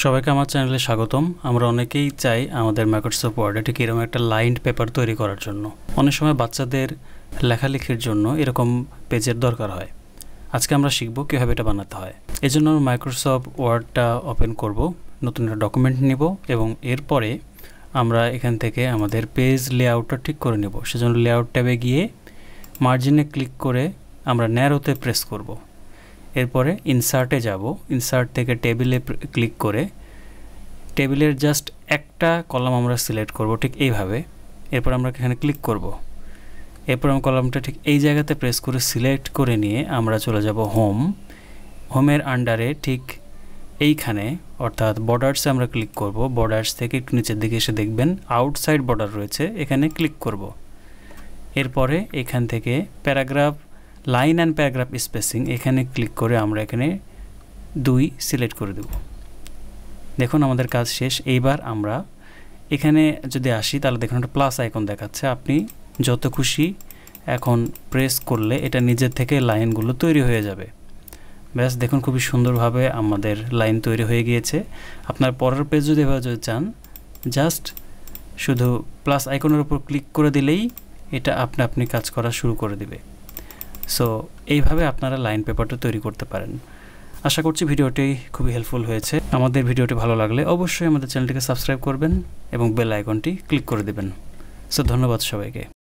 সবাইকে আমার চ্যানেলে স্বাগতম। আমরা অনেকেই চাই আমাদের মাইক্রোসফট ওয়ার্ডে ঠিক এরকম একটা লাইনড পেপার তৈরি করার জন্য। অনেক সময় বাচ্চাদের লেখালেখির জন্য এরকম পেজের দরকার হয়। আজকে আমরা শিখব কীভাবে এটা বানাতে হয়। এজন্য মাইক্রোসফট ওয়ার্ডটা ওপেন করব, নতুন একটা ডকুমেন্ট নিব এবং এরপরে আমরা এখান থেকে আমাদের পেজ লেআউটটা ঠিক করে নেব। সেজন্য লেআউট ট্যাবে গিয়ে মার্জিনে ক্লিক করে আমরা ন্যারোতে প্রেস করব। এরপরে ইনসার্টে যাব, ইনসার্ট থেকে টেবিলে ক্লিক করে টেবিলের জাস্ট একটা কলাম আমরা সিলেক্ট করব ঠিক এইভাবে। এরপর আমরা এখানে ক্লিক করব। এরপর আমরা কলামটা ঠিক এই জায়গাতে প্রেস করে সিলেক্ট করে নিয়ে আমরা চলে যাব হোমের আন্ডারে ঠিক এইখানে অর্থাৎ বর্ডার্সে আমরা ক্লিক করব। বর্ডার্স থেকে একটু নিচের দিকে এসে দেখবেন আউটসাইড বর্ডার রয়েছে, এখানে ক্লিক করব। এরপরে এখান থেকে paragraph line and paragraph spacing এখানে ক্লিক করে আমরা এখানে 2 সিলেক্ট করে দেব। দেখুন আমাদের কাজ শেষ। এইবার আমরা এখানে যদি আসি তাহলে দেখুন একটা প্লাস আইকন দেখাচ্ছে। আপনি যত খুশি এখন প্রেস করলে এটা নিজের থেকে লাইনগুলো তৈরি হয়ে যাবে। ব্যাস দেখুন খুবই সুন্দরভাবে আমাদের লাইন তৈরি হয়ে গিয়েছে। আপনার পরের পেজ যদি এভাবে যদি চান জাস্ট শুধু প্লাস আইকনের উপর ক্লিক করে দিলেই এটা আপনি কাজ করা শুরু করে দিবে। সো এইভাবে আপনারা লাইন পেপারটা তৈরি করতে পারেন। আশা করছি ভিডিওটি খুবই হেল্পফুল হয়েছে। আমাদের ভিডিওটি ভালো লাগলে অবশ্যই আমাদের চ্যানেলটিকে সাবস্ক্রাইব করবেন এবং বেল আইকনটি ক্লিক করে দেবেন। সো ধন্যবাদ সবাইকে।